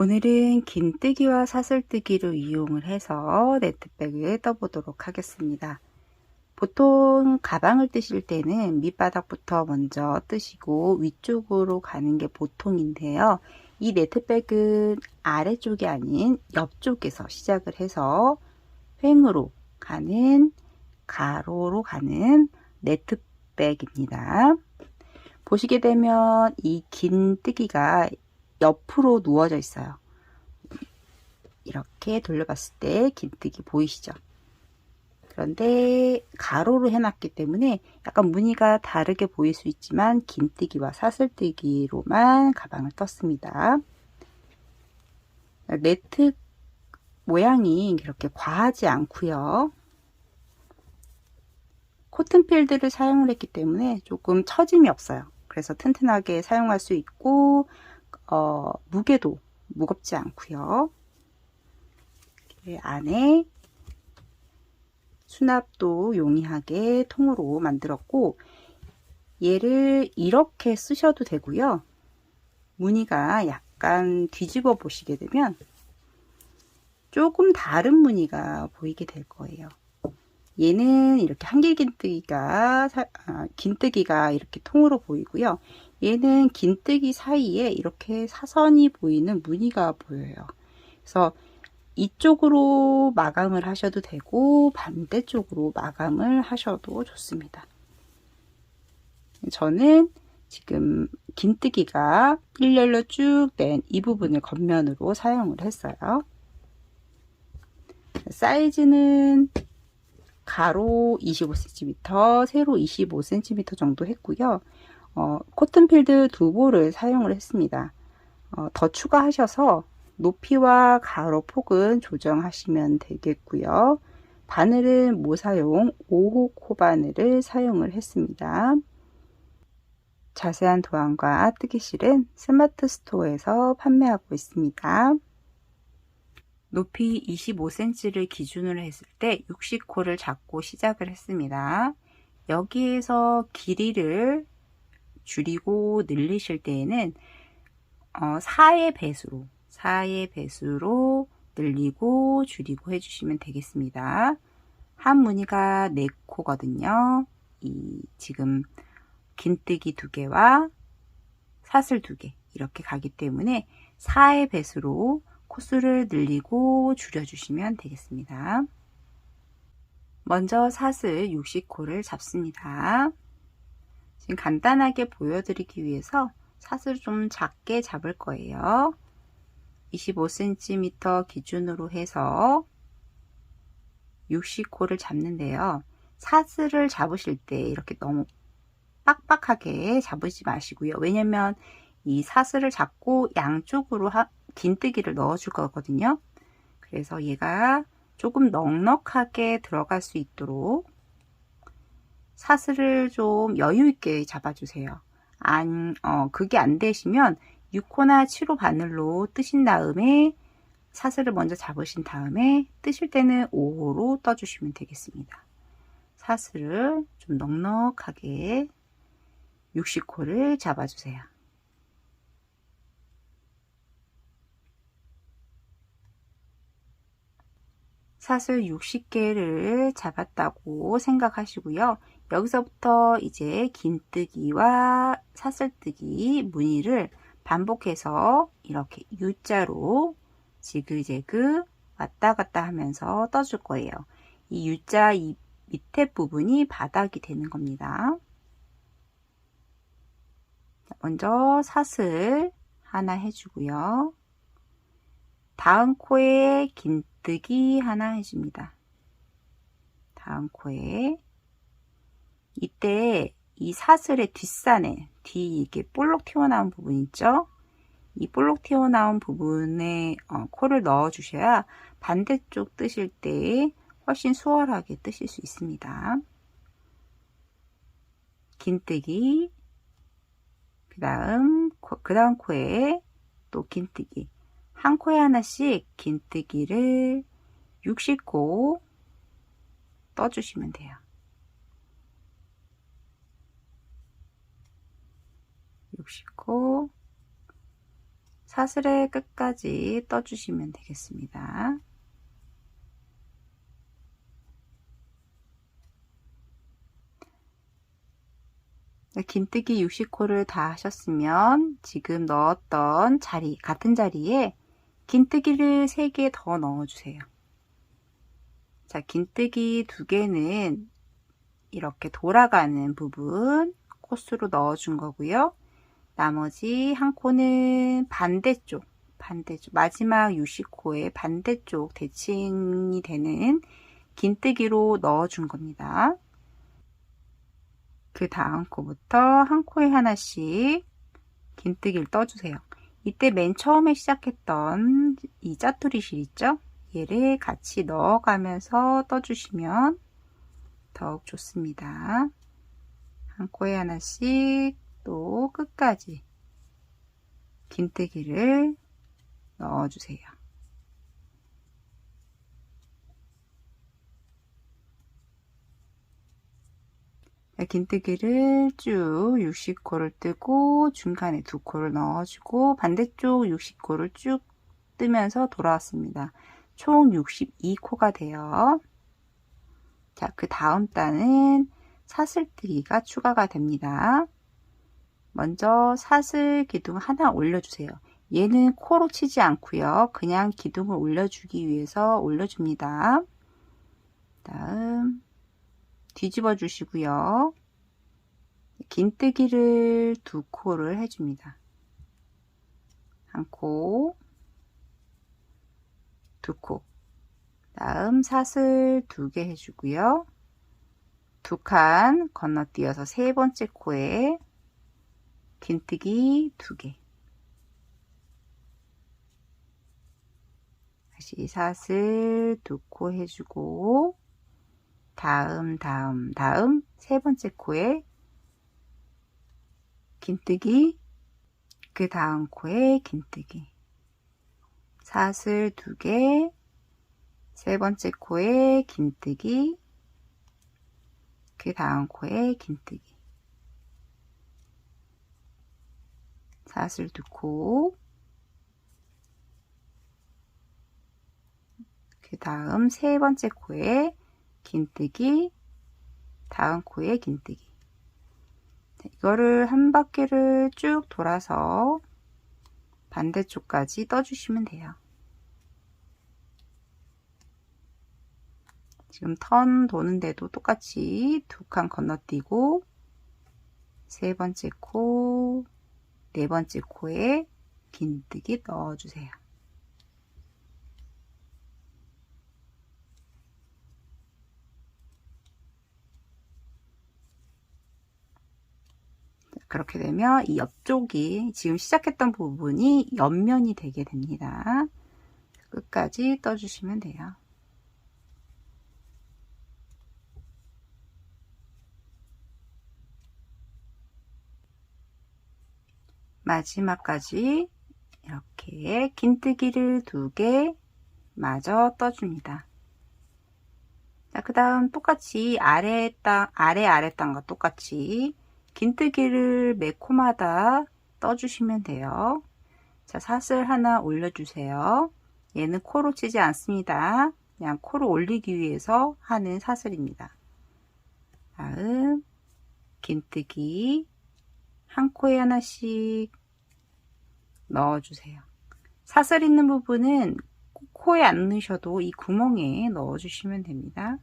오늘은 긴뜨기와 사슬뜨기를 이용을 해서 네트백을 떠보도록 하겠습니다. 보통 가방을 뜨실 때는 밑바닥부터 먼저 뜨시고 위쪽으로 가는 게 보통인데요. 이 네트백은 아래쪽이 아닌 옆쪽에서 시작을 해서 횡으로 가는, 가로로 가는 네트백입니다. 보시게 되면 이 긴뜨기가 옆으로 누워져 있어요. 이렇게 돌려봤을 때 긴뜨기 보이시죠? 그런데 가로로 해놨기 때문에 약간 무늬가 다르게 보일 수 있지만 긴뜨기와 사슬뜨기로만 가방을 떴습니다. 네트 모양이 그렇게 과하지 않고요. 코튼 필드를 사용을 했기 때문에 조금 처짐이 없어요. 그래서 튼튼하게 사용할 수 있고 무게도 무겁지 않고요. 안에 수납도 용이하게 통으로 만들었고, 얘를 이렇게 쓰셔도 되고요. 무늬가 약간 뒤집어 보시게 되면 조금 다른 무늬가 보이게 될 거예요. 얘는 이렇게 긴뜨기가 이렇게 통으로 보이고요. 얘는 긴뜨기 사이에 이렇게 사선이 보이는 무늬가 보여요. 그래서 이쪽으로 마감을 하셔도 되고 반대쪽으로 마감을 하셔도 좋습니다. 저는 지금 긴뜨기가 일렬로 쭉 된 이 부분을 겉면으로 사용을 했어요. 사이즈는 가로 25cm, 세로 25cm 정도 했고요. 코튼 필드 2볼을 사용을 했습니다. 더 추가하셔서 높이와 가로 폭은 조정하시면 되겠고요. 바늘은 모사용 5호 코바늘을 사용을 했습니다. 자세한 도안과 뜨개실은 스마트 스토어에서 판매하고 있습니다. 높이 25cm를 기준으로 했을 때 60코를 잡고 시작을 했습니다. 여기에서 길이를 줄이고 늘리실 때에는 4의 배수로 늘리고 줄이고 해주시면 되겠습니다. 한 무늬가 4코거든요. 지금 긴뜨기 2개와 사슬 2개 이렇게 가기 때문에 4의 배수로 코수를 늘리고 줄여주시면 되겠습니다. 먼저 사슬 60코를 잡습니다. 지금 간단하게 보여드리기 위해서 사슬을 좀 작게 잡을 거예요. 25cm 기준으로 해서 60코를 잡는데요. 사슬을 잡으실 때 이렇게 너무 빡빡하게 잡으지 마시고요. 왜냐면 이 사슬을 잡고 양쪽으로 긴뜨기를 넣어 줄 거거든요. 그래서 얘가 조금 넉넉하게 들어갈 수 있도록 사슬을 좀 여유 있게 잡아주세요. 그게 안 되시면 6호나 7호 바늘로 뜨신 다음에 사슬을 먼저 잡으신 다음에 뜨실 때는 5호로 떠주시면 되겠습니다. 사슬을 좀 넉넉하게 60코를 잡아주세요. 사슬 60개를 잡았다고 생각하시고요. 여기서부터 이제 긴뜨기와 사슬뜨기 무늬를 반복해서 이렇게 U자로 지그재그 왔다 갔다 하면서 떠줄 거예요. 이 U자 이 밑에 부분이 바닥이 되는 겁니다. 먼저 사슬 하나 해주고요. 다음 코에 긴뜨기 하나 해줍니다. 다음 코에 이때 이 사슬의 뒷산에 이게 볼록 튀어나온 부분 있죠? 이 볼록 튀어나온 부분에 코를 넣어 주셔야 반대쪽 뜨실 때 훨씬 수월하게 뜨실 수 있습니다. 긴뜨기, 그 다음 코에 또 긴뜨기, 한 코에 하나씩 긴뜨기를 60코 떠주시면 돼요. 60코 사슬의 끝까지 떠주시면 되겠습니다. 긴뜨기 60코를 다 하셨으면 지금 넣었던 자리, 같은 자리에 긴뜨기를 3개 더 넣어주세요. 자, 긴뜨기 2개는 이렇게 돌아가는 부분 코스로 넣어준 거고요. 나머지 한 코는 반대쪽 마지막 60코의 반대쪽 대칭이 되는 긴뜨기로 넣어준 겁니다. 그 다음 코부터 한 코에 하나씩 긴뜨기를 떠주세요. 이때 맨 처음에 시작했던 이 짜투리 실 있죠? 얘를 같이 넣어가면서 떠주시면 더욱 좋습니다. 한 코에 하나씩 또 끝까지 긴뜨기를 넣어주세요. 긴뜨기를 쭉 60코를 뜨고 중간에 2코를 넣어주고 반대쪽 60코를 쭉 뜨면서 돌아왔습니다. 총 62코가 돼요. 자, 그 다음 단은 사슬뜨기가 추가가 됩니다. 먼저 사슬 기둥 하나 올려주세요. 얘는 코로 치지 않고요. 그냥 기둥을 올려주기 위해서 올려줍니다. 다음 뒤집어 주시고요. 긴뜨기를 2코를 해줍니다. 한 코, 2코. 다음 사슬 2개 해주고요. 2칸 건너뛰어서 3번째 코에 긴뜨기 2개. 다시 사슬 2코 해주고 다음 3번째 코에 긴뜨기, 그 다음 코에 긴뜨기, 사슬 2개, 3번째 코에 긴뜨기, 그 다음 코에 긴뜨기, 사슬 2코, 그 다음 3번째 코에 긴뜨기, 다음 코에 긴뜨기. 이거를 한 바퀴를 쭉 돌아서 반대쪽까지 떠주시면 돼요. 지금 턴 도는데도 똑같이 2칸 건너뛰고 3번째 코, 4번째 코에 긴뜨기 넣어주세요. 그렇게 되면 이 옆쪽이 지금 시작했던 부분이 옆면이 되게 됩니다. 끝까지 떠주시면 돼요. 마지막까지 이렇게 긴뜨기를 2개 마저 떠줍니다. 자, 그 다음 똑같이 아래 땅과 똑같이 긴뜨기를 매 코마다 떠주시면 돼요. 자, 사슬 하나 올려주세요. 얘는 코로 치지 않습니다. 그냥 코로 올리기 위해서 하는 사슬입니다. 다음 긴뜨기 한 코에 하나씩 넣어주세요. 사슬 있는 부분은 코에 안 넣으셔도 이 구멍에 넣어주시면 됩니다.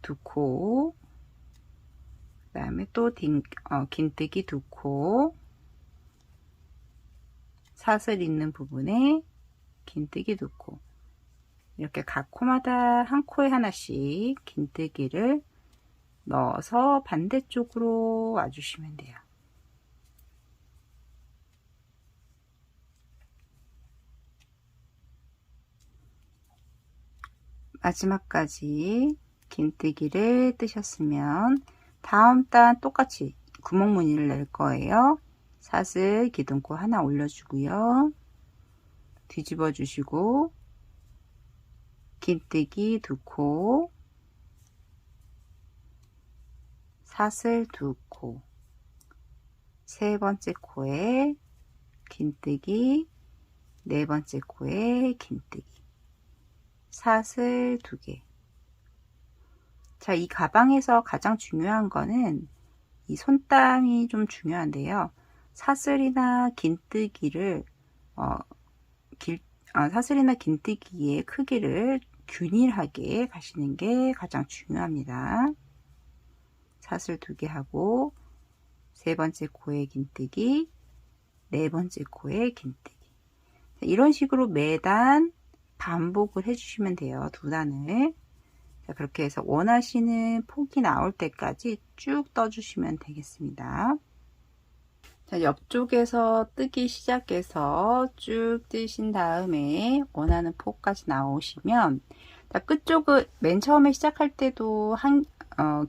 2코, 그 다음에 또 긴뜨기 2코, 사슬 있는 부분에 긴뜨기 2코, 이렇게 각 코마다 한 코에 하나씩 긴뜨기를 넣어서 반대쪽으로 와주시면 돼요. 마지막까지 긴뜨기를 뜨셨으면 다음 단 똑같이 구멍 무늬를 낼 거예요. 사슬 기둥코 하나 올려주고요. 뒤집어 주시고 긴뜨기 2코, 사슬 2코, 3번째 코에 긴뜨기, 네 번째 코에 긴뜨기, 사슬 2개. 자, 이 가방에서 가장 중요한 거는 이 손땀이 좀 중요한데요. 사슬이나 긴뜨기를 사슬이나 긴뜨기의 크기를 균일하게 가시는 게 가장 중요합니다. 사슬 2개 하고 세 번째 코에 긴뜨기, 네 번째 코에 긴뜨기. 이런 식으로 매단 반복을 해주시면 돼요. 2단을. 자, 그렇게 해서 원하시는 폭이 나올 때까지 쭉 떠주시면 되겠습니다. 자, 옆쪽에서 뜨기 시작해서 쭉 뜨신 다음에 원하는 폭까지 나오시면, 자, 끝쪽은 맨 처음에 시작할 때도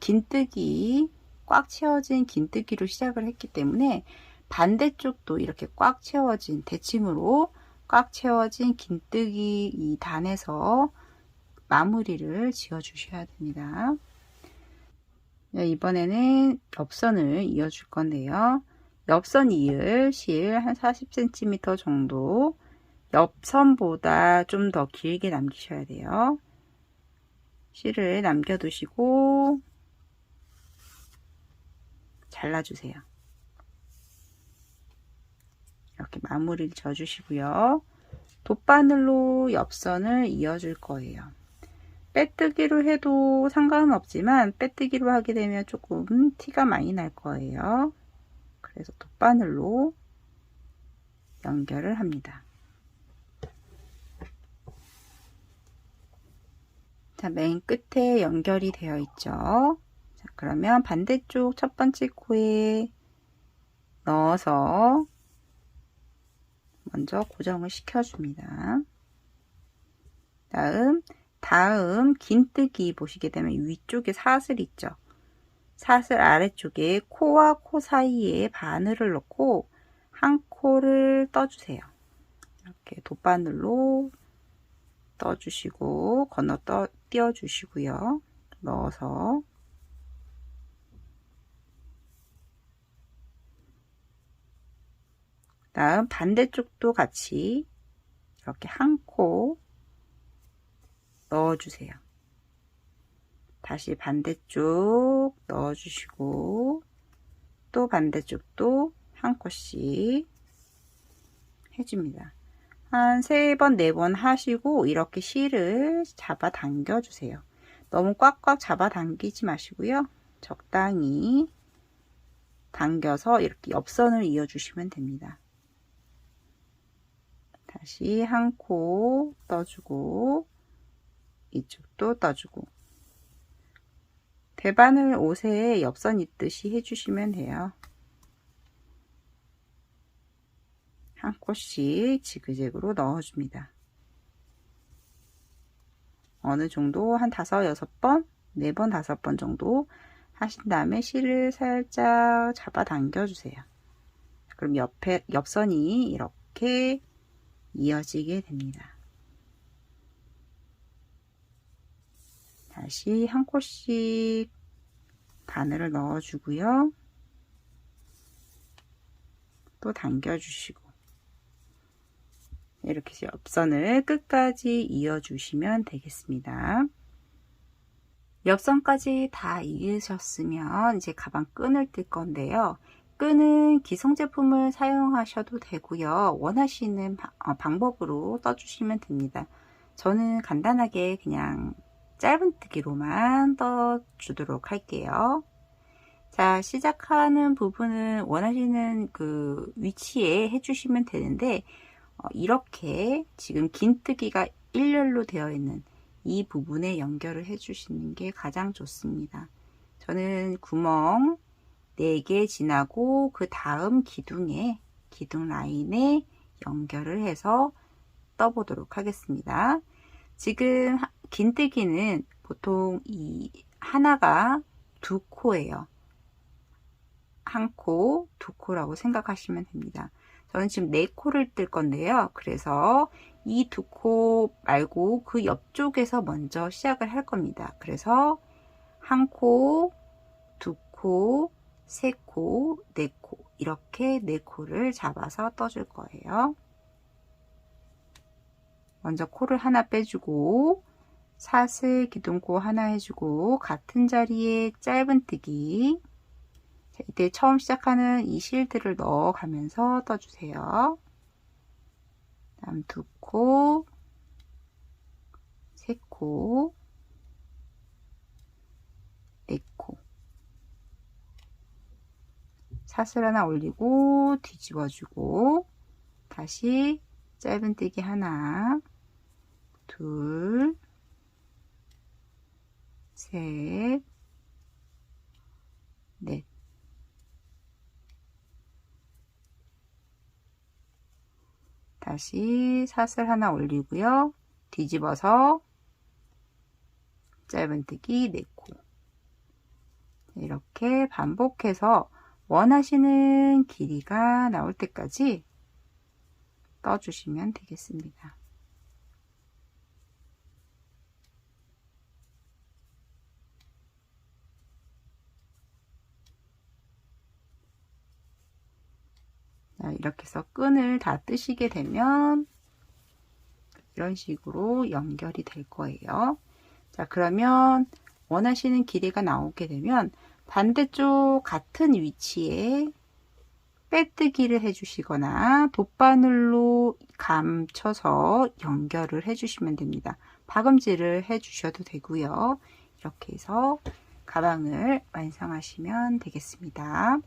긴뜨기, 꽉 채워진 긴뜨기로 시작을 했기 때문에 반대쪽도 이렇게 꽉 채워진, 대칭으로 꽉 채워진 긴뜨기 이 단에서 마무리를 지어 주셔야 됩니다. 이번에는 옆선을 이어 줄 건데요. 옆선 이을 실 한 40cm 정도, 옆선보다 좀 더 길게 남기셔야 돼요. 실을 남겨 두시고 잘라주세요. 이렇게 마무리를 져 주시고요. 돗바늘로 옆선을 이어 줄 거예요. 빼뜨기로 해도 상관은 없지만 빼뜨기로 하게 되면 조금 티가 많이 날 거예요. 그래서 돗바늘로 연결을 합니다. 자, 맨 끝에 연결이 되어 있죠. 자, 그러면 반대쪽 첫 번째 코에 넣어서 먼저 고정을 시켜줍니다. 다음 긴뜨기 보시게 되면 위쪽에 사슬 있죠. 사슬 아래쪽에 코와 코 사이에 바늘을 넣고 한 코를 떠주세요. 이렇게 돗바늘로 떠주시고 건너 띄워주시고요. 넣어서 다음 반대쪽도 같이 이렇게 한 코 넣어주세요. 다시 반대쪽 넣어주시고 또 반대쪽도 한 코씩 해줍니다. 한 3번, 4번 하시고 이렇게 실을 잡아 당겨 주세요. 너무 꽉꽉 잡아 당기지 마시고요. 적당히 당겨서 이렇게 옆선을 이어 주시면 됩니다. 다시 한 코 떠주고 이쪽도 떠주고 대바늘 옷에 옆선 있듯이 해주시면 돼요. 한 코씩 지그재그로 넣어줍니다. 어느 정도 한 5, 6번, 4번, 5번 정도 하신 다음에 실을 살짝 잡아 당겨 주세요. 그럼 옆선이 이렇게 이어지게 됩니다. 다시 한 코씩 바늘을 넣어 주고요. 또 당겨 주시고 이렇게 해서 옆선을 끝까지 이어 주시면 되겠습니다. 옆선까지 다 이으셨으면 이제 가방 끈을 뜰 건데요. 끈은 기성 제품을 사용하셔도 되고요. 원하시는 방법으로 떠주시면 됩니다. 저는 간단하게 그냥 짧은뜨기로만 떠주도록 할게요. 자, 시작하는 부분은 원하시는 그 위치에 해주시면 되는데 이렇게 지금 긴뜨기가 일렬로 되어 있는 이 부분에 연결을 해주시는 게 가장 좋습니다. 저는 구멍 4개 지나고 그 다음 기둥 라인에 연결을 해서 떠보도록 하겠습니다. 지금 긴뜨기는 보통 이 하나가 2코예요. 한 코, 2코라고 생각하시면 됩니다. 저는 지금 4코를 뜰 건데요. 그래서 이 2코 말고 그 옆쪽에서 먼저 시작을 할 겁니다. 그래서 한 코, 2코, 3코, 4코 이렇게 4코를 잡아서 떠줄 거예요. 먼저 코를 하나 빼주고 사슬 기둥코 하나 해주고 같은 자리에 짧은뜨기. 자, 이때 처음 시작하는 이 실드를 넣어가면서 떠주세요. 다음 2코, 3코, 4코. 사슬 하나 올리고 뒤집어주고 다시 짧은뜨기 하나, 둘, 셋, 넷. 다시 사슬 하나 올리고요. 뒤집어서 짧은뜨기 4코. 이렇게 반복해서 원하시는 길이가 나올 때까지 떠주시면 되겠습니다. 자, 이렇게 해서 끈을 다 뜨시게 되면 이런 식으로 연결이 될 거예요. 자, 그러면 원하시는 길이가 나오게 되면 반대쪽 같은 위치에 빼뜨기를 해주시거나 돗바늘로 감춰서 연결을 해주시면 됩니다. 박음질을 해주셔도 되고요. 이렇게 해서 가방을 완성하시면 되겠습니다.